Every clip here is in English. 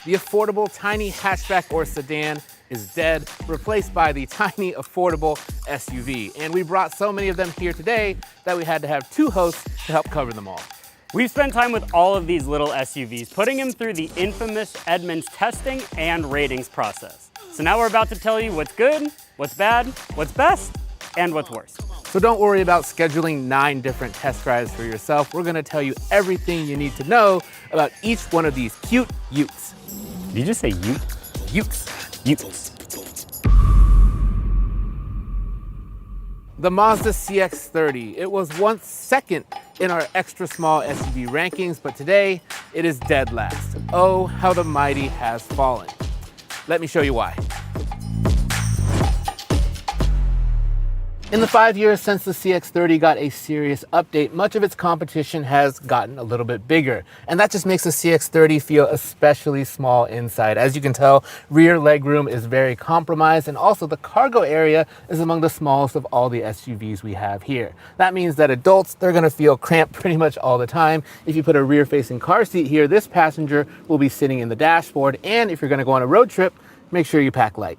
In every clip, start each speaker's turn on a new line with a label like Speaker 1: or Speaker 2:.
Speaker 1: The affordable tiny hatchback or sedan is dead, replaced by the tiny affordable SUV. And we brought so many of them here today that we had to have two hosts to help cover them all.
Speaker 2: We've spent time with all of these little SUVs, putting them through the infamous Edmunds testing and ratings process. So now we're about to tell you what's good, what's bad, what's best, and what's worst.
Speaker 1: So don't worry about scheduling 9 different test drives for yourself. We're gonna tell you everything you need to know about each one of these cute utes.
Speaker 2: Did you just say ute?
Speaker 1: Utes.
Speaker 2: Utes.
Speaker 1: The Mazda CX-30. It was once second in our extra small SUV rankings, but today it is dead last. Oh, how the mighty has fallen. Let me show you why. In the 5 years since the CX-30 got a serious update, much of its competition has gotten a little bit bigger. And that just makes the CX-30 feel especially small inside. As you can tell, rear legroom is very compromised, and also the cargo area is among the smallest of all the SUVs we have here. That means that adults, they're gonna feel cramped pretty much all the time. If you put a rear-facing car seat here, this passenger will be sitting in the dashboard, and if you're gonna go on a road trip, make sure you pack light.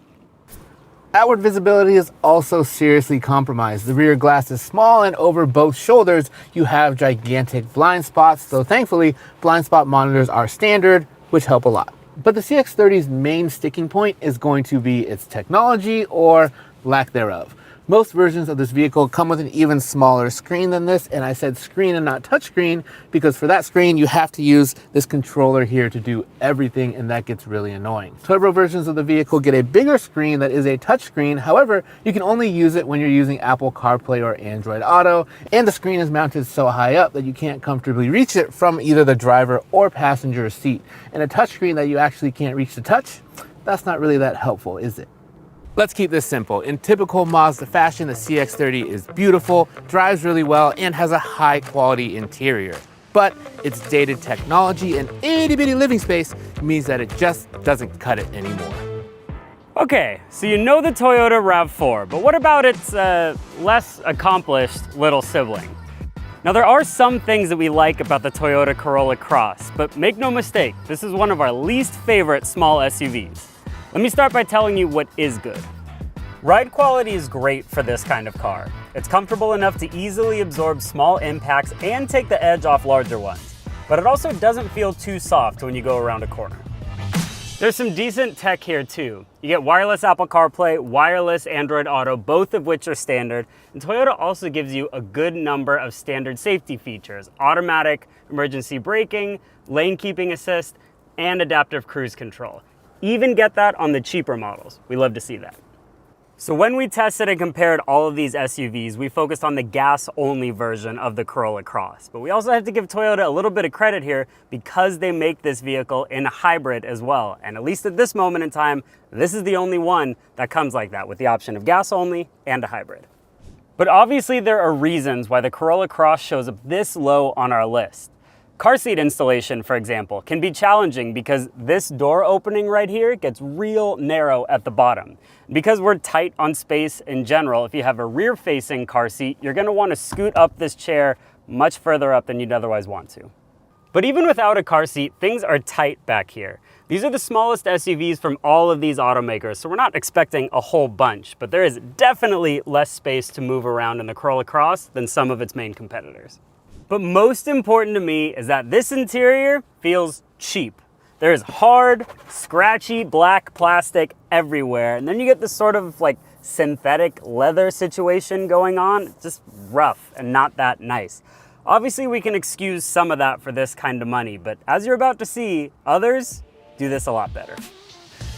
Speaker 1: Outward visibility is also seriously compromised. The rear glass is small, and over both shoulders, you have gigantic blind spots. So thankfully, blind spot monitors are standard, which help a lot. But the CX-30's main sticking point is going to be its technology or lack thereof. Most versions of this vehicle come with an even smaller screen than this, and I said screen and not touchscreen because for that screen you have to use this controller here to do everything, and that gets really annoying. Turbo versions of the vehicle get a bigger screen that is a touchscreen. However, you can only use it when you're using Apple CarPlay or Android Auto, and the screen is mounted so high up that you can't comfortably reach it from either the driver or passenger seat. And a touchscreen that you actually can't reach to touch, that's not really that helpful, is it? Let's keep this simple. In typical Mazda fashion, the CX-30 is beautiful, drives really well, and has a high quality interior. But its dated technology and itty bitty living space means that it just doesn't cut it anymore.
Speaker 2: Okay, so you know the Toyota RAV4, but what about its less accomplished little sibling? Now there are some things that we like about the Toyota Corolla Cross, but make no mistake, this is one of our least favorite small SUVs. Let me start by telling you what is good. Ride quality is great for this kind of car. It's comfortable enough to easily absorb small impacts and take the edge off larger ones. But it also doesn't feel too soft when you go around a corner. There's some decent tech here too. You get wireless Apple CarPlay, wireless Android Auto, both of which are standard. And Toyota also gives you a good number of standard safety features: automatic emergency braking, lane keeping assist, and adaptive cruise control. Even get that on the cheaper models. We love to see that. So when we tested and compared all of these SUVs, we focused on the gas-only version of the Corolla Cross. But we also have to give Toyota a little bit of credit here because they make this vehicle in a hybrid as well. And at least at this moment in time, this is the only one that comes like that, with the option of gas-only and a hybrid. But obviously there are reasons why the Corolla Cross shows up this low on our list. Car seat installation, for example, can be challenging because this door opening right here gets real narrow at the bottom. Because we're tight on space in general, if you have a rear-facing car seat, you're gonna wanna scoot up this chair much further up than you'd otherwise want to. But even without a car seat, things are tight back here. These are the smallest SUVs from all of these automakers, so we're not expecting a whole bunch, but there is definitely less space to move around in the Corolla Cross than some of its main competitors. But most important to me is that this interior feels cheap. There is hard, scratchy black plastic everywhere, and then you get this sort of like synthetic leather situation going on. It's just rough and not that nice. Obviously, we can excuse some of that for this kind of money, but as you're about to see, others do this a lot better.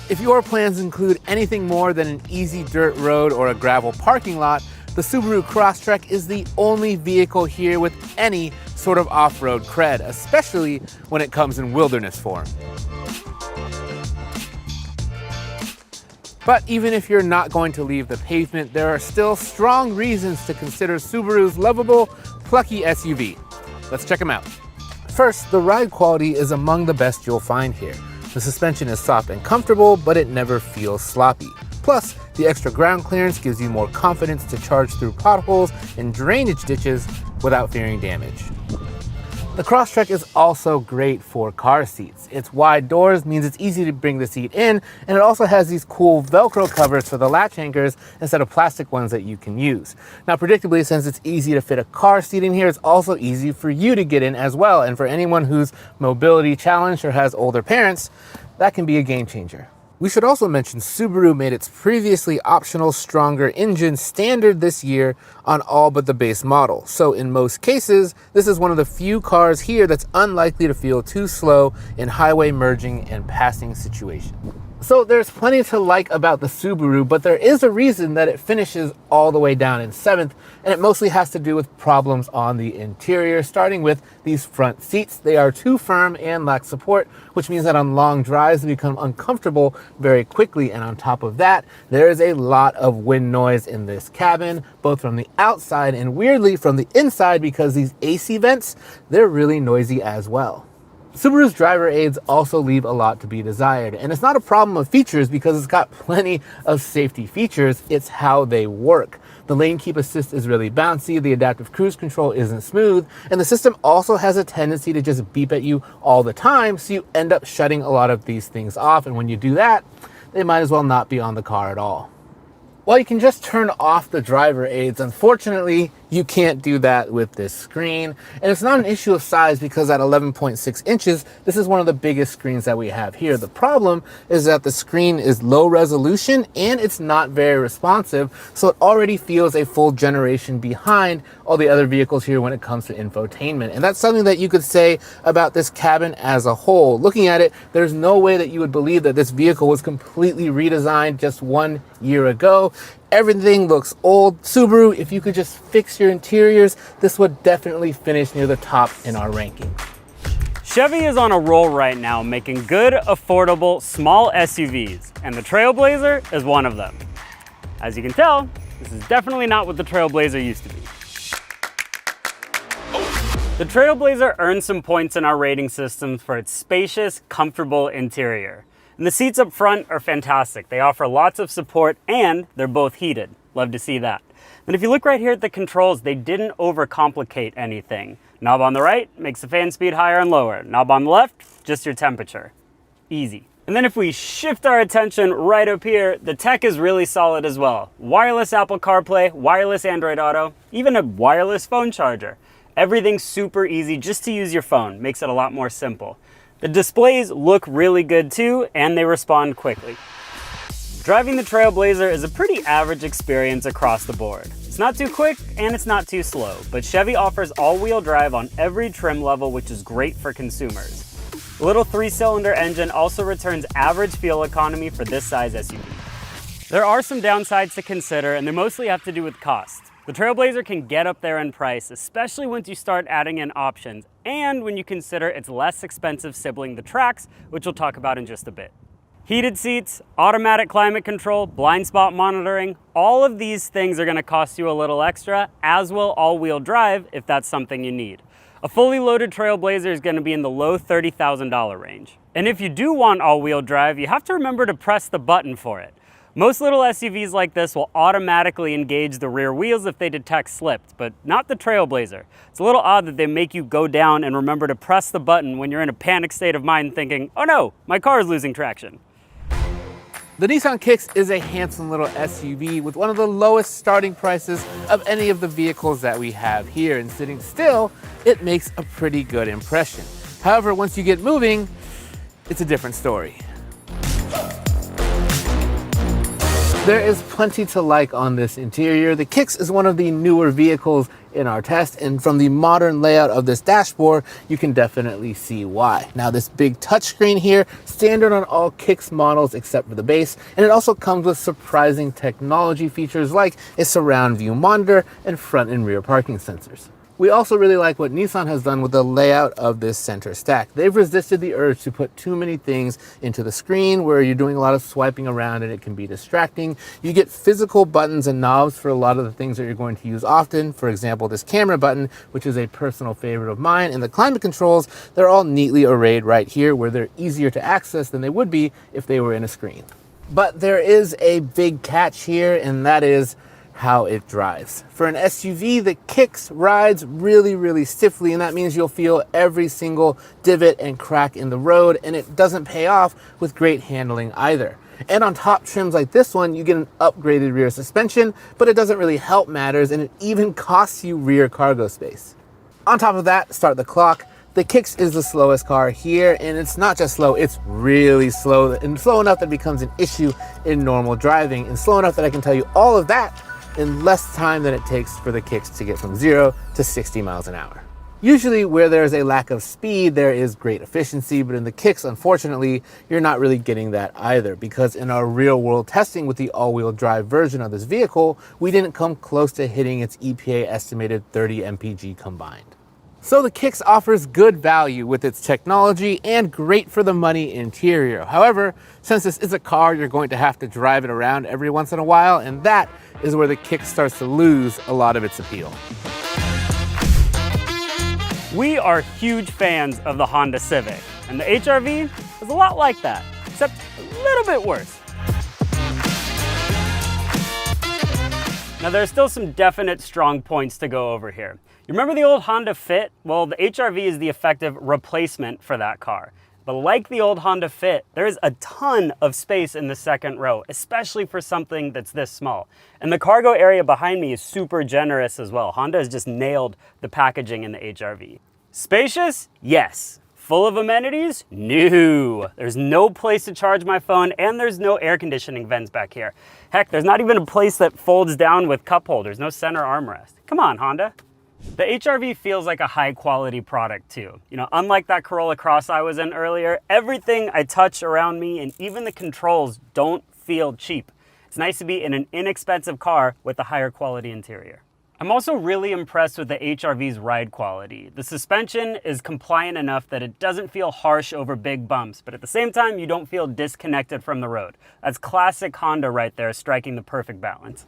Speaker 1: If your plans include anything more than an easy dirt road or a gravel parking lot, the Subaru Crosstrek is the only vehicle here with any sort of off-road cred, especially when it comes in wilderness form. But even if you're not going to leave the pavement, there are still strong reasons to consider Subaru's lovable, plucky SUV. Let's check them out. First, the ride quality is among the best you'll find here. The suspension is soft and comfortable, but it never feels sloppy. Plus, the extra ground clearance gives you more confidence to charge through potholes and drainage ditches without fearing damage. The Crosstrek is also great for car seats. Its wide doors means it's easy to bring the seat in, and it also has these cool Velcro covers for the latch anchors instead of plastic ones that you can use. Now, predictably, since it's easy to fit a car seat in here, it's also easy for you to get in as well. And for anyone who's mobility challenged or has older parents, that can be a game changer. We should also mention Subaru made its previously optional stronger engine standard this year on all but the base model. So in most cases, this is one of the few cars here that's unlikely to feel too slow in highway merging and passing situations. So there's plenty to like about the Subaru, but there is a reason that it finishes all the way down in 7th, and it mostly has to do with problems on the interior, starting with these front seats. They are too firm and lack support, which means that on long drives they become uncomfortable very quickly, and on top of that, there is a lot of wind noise in this cabin, both from the outside and weirdly from the inside, because these AC vents, they're really noisy as well. Subaru's driver aids also leave a lot to be desired, and it's not a problem of features because it's got plenty of safety features, it's how they work. The lane keep assist is really bouncy, the adaptive cruise control isn't smooth, and the system also has a tendency to just beep at you all the time, so you end up shutting a lot of these things off, and when you do that, they might as well not be on the car at all. While you can just turn off the driver aids, unfortunately, you can't do that with this screen. And it's not an issue of size because at 11.6 inches, this is one of the biggest screens that we have here. The problem is that the screen is low resolution and it's not very responsive, so it already feels a full generation behind all the other vehicles here when it comes to infotainment. And that's something that you could say about this cabin as a whole. Looking at it, there's no way that you would believe that this vehicle was completely redesigned just 1 year ago. Everything looks old. Subaru, if you could just fix your interiors, this would definitely finish near the top in our ranking.
Speaker 2: Chevy is on a roll right now, making good, affordable, small SUVs, and the Trailblazer is one of them. As you can tell, this is definitely not what the Trailblazer used to be. The Trailblazer earned some points in our rating system for its spacious, comfortable interior. And the seats up front are fantastic. They offer lots of support and they're both heated. Love to see that. And if you look right here at the controls, they didn't overcomplicate anything. Knob on the right makes the fan speed higher and lower. Knob on the left, just your temperature. Easy. And then if we shift our attention right up here, the tech is really solid as well. Wireless Apple CarPlay, wireless Android Auto, even a wireless phone charger. Everything's super easy just to use your phone. Makes it a lot more simple. The displays look really good too, and they respond quickly. Driving the Trailblazer is a pretty average experience across the board. It's not too quick and it's not too slow, but Chevy offers all-wheel drive on every trim level, which is great for consumers. The little 3-cylinder engine also returns average fuel economy for this size SUV. There are some downsides to consider, and they mostly have to do with cost. The Trailblazer can get up there in price, especially once you start adding in options, and when you consider its less expensive sibling, the Trax, which we'll talk about in just a bit. Heated seats, automatic climate control, blind spot monitoring, all of these things are going to cost you a little extra, as will all-wheel drive if that's something you need. A fully loaded Trailblazer is going to be in the low $30,000 range. And if you do want all-wheel drive, you have to remember to press the button for it. Most little SUVs like this will automatically engage the rear wheels if they detect slipped, but not the Trailblazer. It's a little odd that they make you go down and remember to press the button when you're in a panic state of mind thinking, oh no, my car is losing traction.
Speaker 1: The Nissan Kicks is a handsome little SUV with one of the lowest starting prices of any of the vehicles that we have here, and sitting still, it makes a pretty good impression. However, once you get moving, it's a different story. There is plenty to like on this interior. The Kicks is one of the newer vehicles in our test, and from the modern layout of this dashboard, you can definitely see why. Now, this big touchscreen here, standard on all Kicks models except for the base, and it also comes with surprising technology features like a surround view monitor and front and rear parking sensors. We also really like what Nissan has done with the layout of this center stack. They've resisted the urge to put too many things into the screen where you're doing a lot of swiping around and it can be distracting. You get physical buttons and knobs for a lot of the things that you're going to use often. For example, this camera button, which is a personal favorite of mine, and the climate controls, they're all neatly arrayed right here where they're easier to access than they would be if they were in a screen. But there is a big catch here, and that is how it drives. For an SUV, the Kicks rides really stiffly, and that means you'll feel every single divot and crack in the road, and it doesn't pay off with great handling either. And on top trims like this one, you get an upgraded rear suspension, but it doesn't really help matters, and it even costs you rear cargo space. On top of that, start the clock. The Kicks is the slowest car here, and it's not just slow, it's really slow, and slow enough that it becomes an issue in normal driving, and slow enough that I can tell you all of that in less time than it takes for the Kicks to get from 0 to 60 miles an hour. Usually where there's a lack of speed, there is great efficiency, but in the Kicks, unfortunately, you're not really getting that either, because in our real world testing with the all-wheel drive version of this vehicle, we didn't come close to hitting its EPA estimated 30 mpg combined. So the Kicks offers good value with its technology and great for the money interior. However, since this is a car, you're going to have to drive it around every once in a while, and that is where the Kicks starts to lose a lot of its appeal.
Speaker 2: We are huge fans of the Honda Civic, and the HR-V is a lot like that, except a little bit worse. Now there's still some definite strong points to go over here. You remember the old Honda Fit? Well, the HR-V is the effective replacement for that car. But like the old Honda Fit, there is a ton of space in the second row, especially for something that's this small. And the cargo area behind me is super generous as well. Honda has just nailed the packaging in the HR-V. Spacious? Yes. Full of amenities? No. There's no place to charge my phone, and there's no air conditioning vents back here. Heck, there's not even a place that folds down with cup holders, no center armrest. Come on, Honda. The HR-V feels like a high quality product too. You know, unlike that Corolla Cross I was in earlier, everything I touch around me and even the controls don't feel cheap. It's nice to be in an inexpensive car with a higher quality interior. I'm also really impressed with the HR-V's ride quality. The suspension is compliant enough that it doesn't feel harsh over big bumps, but at the same time, you don't feel disconnected from the road. That's classic Honda right there, striking the perfect balance.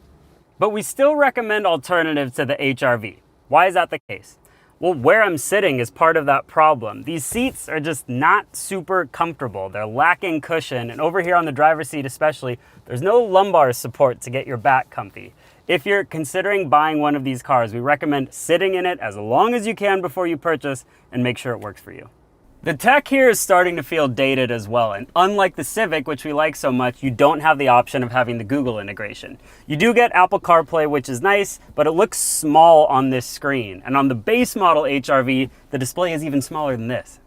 Speaker 2: But we still recommend alternatives to the HR-V. Why is that the case? Well, where I'm sitting is part of that problem. These seats are just not super comfortable. They're lacking cushion, and over here on the driver's seat especially, there's no lumbar support to get your back comfy. If you're considering buying one of these cars, we recommend sitting in it as long as you can before you purchase and make sure it works for you. The tech here is starting to feel dated as well, and unlike the Civic, which we like so much, you don't have the option of having the Google integration. You do get Apple CarPlay, which is nice, but it looks small on this screen. And on the base model HR-V, the display is even smaller than this.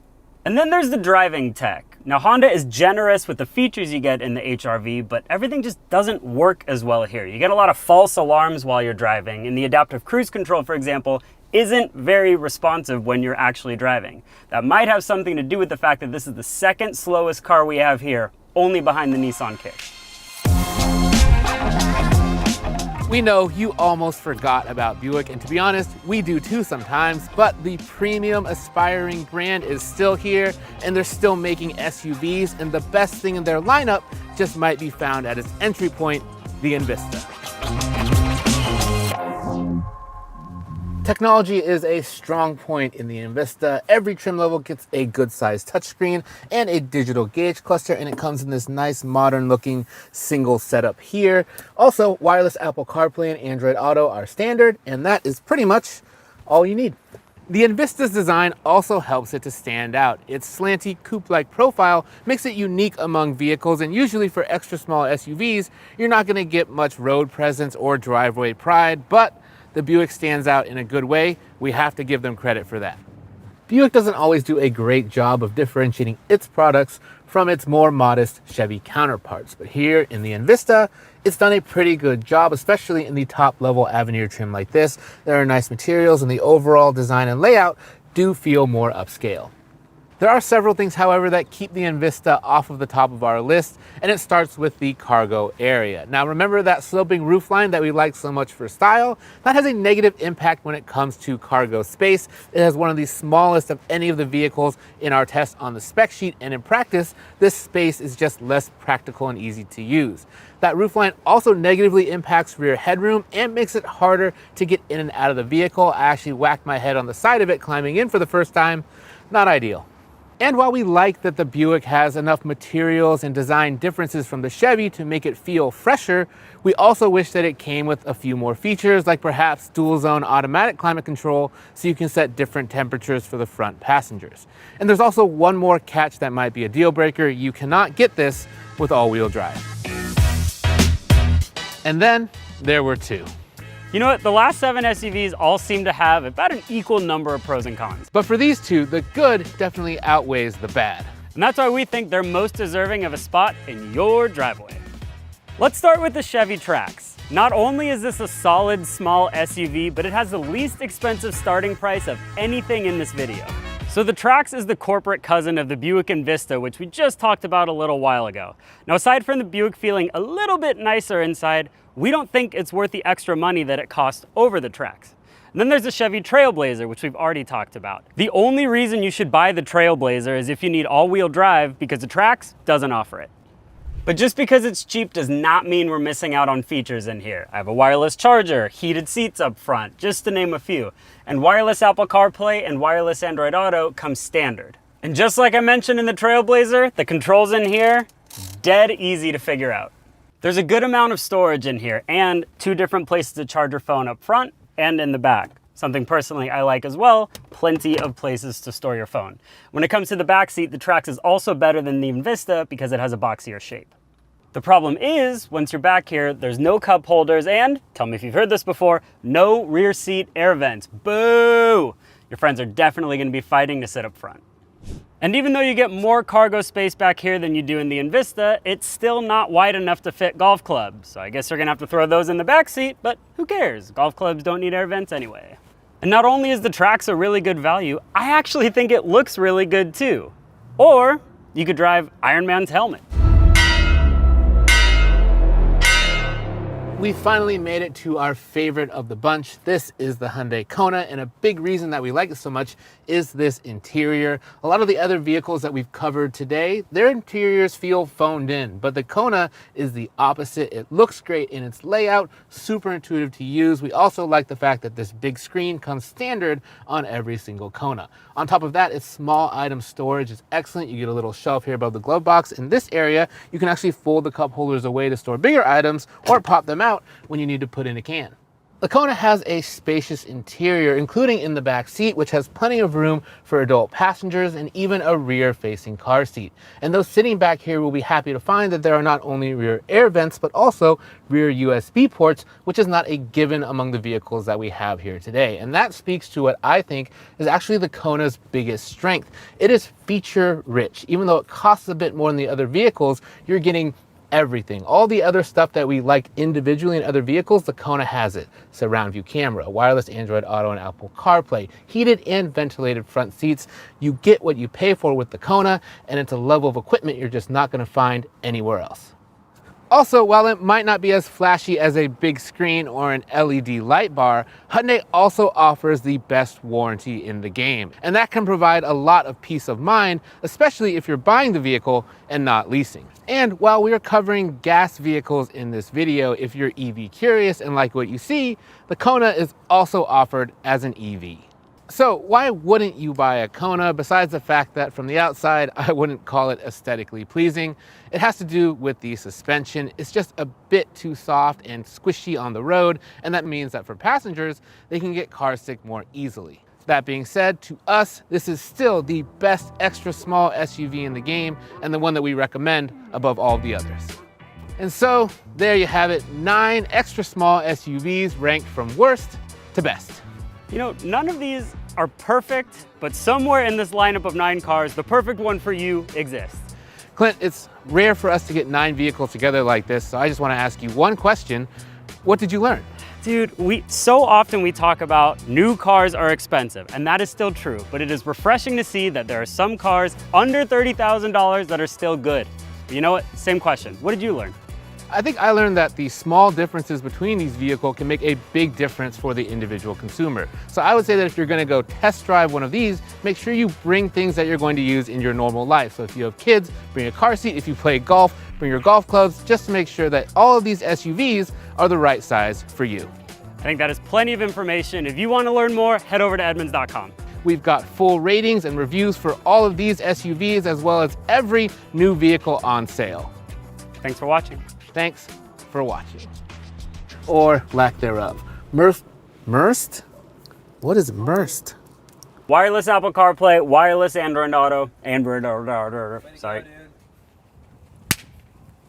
Speaker 2: And then there's the driving tech. Now, Honda is generous with the features you get in the HR-V, but everything just doesn't work as well here. You get a lot of false alarms while you're driving, and the adaptive cruise control, for example, isn't very responsive when you're actually driving. That might have something to do with the fact that this is the second slowest car we have here, only behind the Nissan Kick.
Speaker 1: We know you almost forgot about Buick, and to be honest, we do too sometimes, but the premium aspiring brand is still here, and they're still making SUVs, and the best thing in their lineup just might be found at its entry point, the Envista. Technology is a strong point in the Envista. Every trim level gets a good sized touchscreen and a digital gauge cluster, and it comes in this nice modern looking single setup here. Also, wireless Apple CarPlay and Android Auto are standard, and that is pretty much all you need. The Envista's design also helps it to stand out. Its slanty coupe-like profile makes it unique among vehicles, and usually for extra small SUVs, you're not going to get much road presence or driveway pride, but the Buick stands out in a good way. We have to give them credit for that. Buick doesn't always do a great job of differentiating its products from its more modest Chevy counterparts, but here in the Envista, it's done a pretty good job, especially in the top level Avenir trim like this. There are nice materials, and the overall design and layout do feel more upscale. There are several things, however, that keep the Envista off of the top of our list, and it starts with the cargo area. Now, remember that sloping roofline that we like so much for style? That has a negative impact when it comes to cargo space. It has one of the smallest of any of the vehicles in our test on the spec sheet, and in practice, this space is just less practical and easy to use. That roofline also negatively impacts rear headroom and makes it harder to get in and out of the vehicle. I actually whacked my head on the side of it climbing in for the first time. Not ideal. And while we like that the Buick has enough materials and design differences from the Chevy to make it feel fresher, we also wish that it came with a few more features, like perhaps dual zone automatic climate control so you can set different temperatures for the front passengers. And there's also one more catch that might be a deal breaker. You cannot get this with all-wheel drive. And then there were two.
Speaker 2: You know what, the last 7 SUVs all seem to have about an equal number of pros and cons.
Speaker 1: But for these two, the good definitely outweighs the bad.
Speaker 2: And that's why we think they're most deserving of a spot in your driveway. Let's start with the Chevy Trax. Not only is this a solid small SUV, but it has the least expensive starting price of anything in this video. So the Trax is the corporate cousin of the Buick Envista, which we just talked about a little while ago. Now, aside from the Buick feeling a little bit nicer inside, we don't think it's worth the extra money that it costs over the Trax. And then there's the Chevy Trailblazer, which we've already talked about. The only reason you should buy the Trailblazer is if you need all-wheel drive, because the Trax doesn't offer it. But just because it's cheap does not mean we're missing out on features in here. I have a wireless charger, heated seats up front, just to name a few. And wireless Apple CarPlay and wireless Android Auto come standard. And just like I mentioned in the Trailblazer, the controls in here, dead easy to figure out. There's a good amount of storage in here and 2 different places to charge your phone up front and in the back. Something personally I like as well, plenty of places to store your phone. When it comes to the back seat, the Trax is also better than the Envista because it has a boxier shape. The problem is, once you're back here, there's no cup holders and, tell me if you've heard this before, no rear seat air vents. Boo! Your friends are definitely going to be fighting to sit up front. And even though you get more cargo space back here than you do in the Envista, it's still not wide enough to fit golf clubs. So I guess you're gonna have to throw those in the back seat, but who cares? Golf clubs don't need air vents anyway. And not only is the Trax a really good value, I actually think it looks really good too. Or you could drive Iron Man's helmet.
Speaker 1: We finally made it to our favorite of the bunch. This is the Hyundai Kona, and a big reason that we like it so much is this interior. A lot of the other vehicles that we've covered today, their interiors feel phoned in, but the Kona is the opposite. It looks great in its layout, super intuitive to use. We also like the fact that this big screen comes standard on every single Kona. On top of that, its small item storage is excellent. You get a little shelf here above the glove box. In this area, you can actually fold the cup holders away to store bigger items or pop them out when you need to put in a can. The Kona has a spacious interior, including in the back seat, which has plenty of room for adult passengers and even a rear-facing car seat. And those sitting back here will be happy to find that there are not only rear air vents, but also rear USB ports, which is not a given among the vehicles that we have here today. And that speaks to what I think is actually the Kona's biggest strength. It is feature-rich. Even though it costs a bit more than the other vehicles, you're getting everything. All the other stuff that we like individually in other vehicles, the Kona has it. Surround view camera, wireless Android Auto and Apple CarPlay, heated and ventilated front seats. You get what you pay for with the Kona, and it's a level of equipment you're just not going to find anywhere else. Also, while it might not be as flashy as a big screen or an LED light bar, Hyundai also offers the best warranty in the game. And that can provide a lot of peace of mind, especially if you're buying the vehicle and not leasing. And while we are covering gas vehicles in this video, if you're EV curious and like what you see, the Kona is also offered as an EV. So why wouldn't you buy a Kona, besides the fact that from the outside, I wouldn't call it aesthetically pleasing? It has to do with the suspension. It's just a bit too soft and squishy on the road, and that means that for passengers, they can get car sick more easily. That being said, to us, this is still the best extra small SUV in the game, and the one that we recommend above all the others. And so, there you have it, 9 extra small SUVs ranked from worst to best.
Speaker 2: You know, none of these are perfect, but somewhere in this lineup of 9 cars, the perfect one for you exists.
Speaker 1: Clint, it's rare for us to get 9 vehicles together like this, so I just want to ask you one question. What did you learn?
Speaker 2: Dude, so often we talk about new cars are expensive, and that is still true, but it is refreshing to see that there are some cars under $30,000 that are still good. But you know what? Same question. What did you learn?
Speaker 1: I think I learned that the small differences between these vehicles can make a big difference for the individual consumer. So I would say that if you're going to go test drive one of these, make sure you bring things that you're going to use in your normal life. So if you have kids, bring a car seat. If you play golf, bring your golf clubs, just to make sure that all of these SUVs are the right size for you.
Speaker 2: I think that is plenty of information. If you want to learn more, head over to Edmunds.com.
Speaker 1: We've got full ratings and reviews for all of these SUVs, as well as every new vehicle on sale.
Speaker 2: Thanks for watching.
Speaker 1: Thanks for watching. Or lack thereof. Merst? What is Merst?
Speaker 2: Wireless Apple CarPlay, wireless Android Auto, sorry.